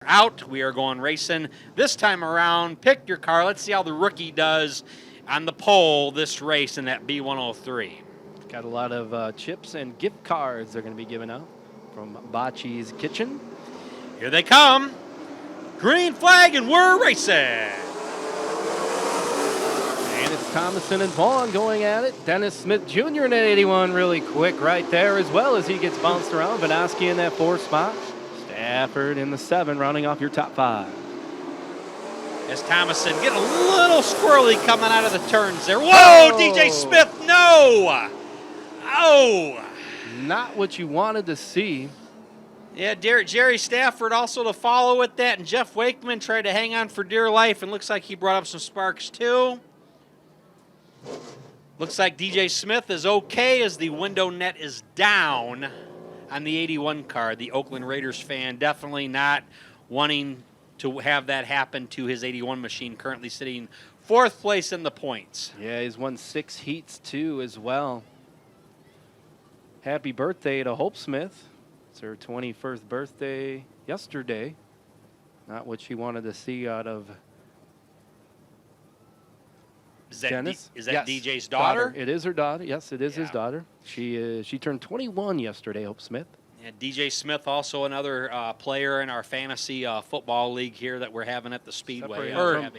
out. We are going racing this time around. Pick your car. Let's see how the rookie does on the pole this race in that B103. Got a lot of chips and gift cards they're going to be giving out from Bocce's Kitchen. Here they come. Green flag, and we're racing. And it's Thomason and Vaughn going at it. Dennis Smith Jr. in that 81 really quick right there, as well as he gets bounced around. Vanoski in that 4th spot. Stafford in the 7, rounding off your top 5. As Thomason getting a little squirrely coming out of the turns there. Whoa, DJ Smith, no! Oh! Not what you wanted to see. Yeah, Jerry Stafford also to follow with that, and Jeff Wakeman tried to hang on for dear life, and looks like he brought up some sparks too. Looks like DJ Smith is okay as the window net is down on the 81 car. The Oakland Raiders fan definitely not wanting to have that happen to his 81 machine, currently sitting 4th place in the points. Yeah, he's won 6 heats too as well. Happy birthday to Hope Smith. It's her 21st birthday yesterday. Not what she wanted to see out of Dennis. Is that yes. DJ's daughter? It is her daughter. Yes, it is his daughter. She turned 21 yesterday, Hope Smith. And DJ Smith, also another player in our fantasy football league here that we're having at the Speedway.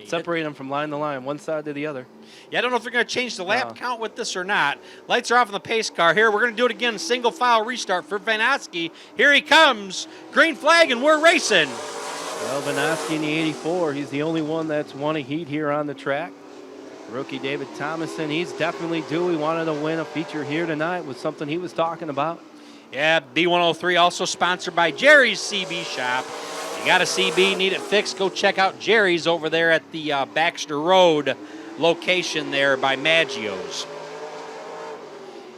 Separate them from line to line, one side to the other. Yeah, I don't know if they're going to change the lap count with this or not. Lights are off on the pace car here. We're going to do it again, single file restart for Vanoski. Here he comes. Green flag, and we're racing. Well, Vanoski in the 84, he's the only one that's won a heat here on the track. Rookie David Thomason, he's definitely due. He wanted to win a feature here tonight, was something he was talking about. Yeah, B103 also sponsored by Jerry's CB Shop. You got a CB, need it fixed, go check out Jerry's over there at the Baxter Road location there by Maggio's.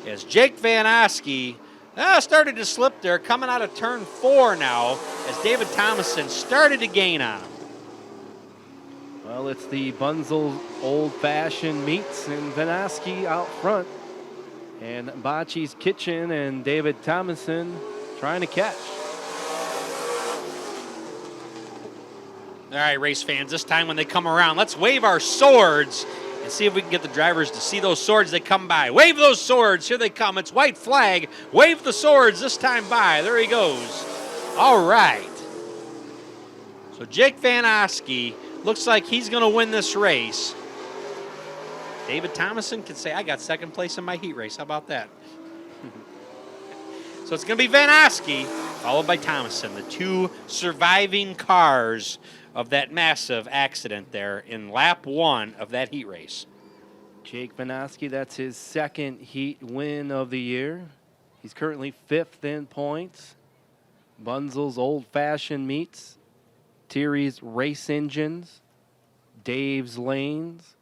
As Jake Vanoski started to slip there, coming out of turn 4 now, as David Thomason started to gain on him. Well, it's the Bunzel old-fashioned meats and Vanoski out front. And Bocce's Kitchen and David Thomason trying to catch. All right, race fans, this time when they come around, let's wave our swords and see if we can get the drivers to see those swords that come by. Wave those swords. Here they come. It's white flag. Wave the swords this time by. There he goes. All right. So Jake Vanoski looks like he's going to win this race. David Thomason can say, I got 2nd place in my heat race. How about that? So it's going to be Vanoski, followed by Thomason, the 2 surviving cars of that massive accident there in lap 1 of that heat race. Jake Vanoski, that's his 2nd heat win of the year. He's currently 5th in points. Bunzel's old-fashioned meats, Thierry's race engines, Dave's lanes,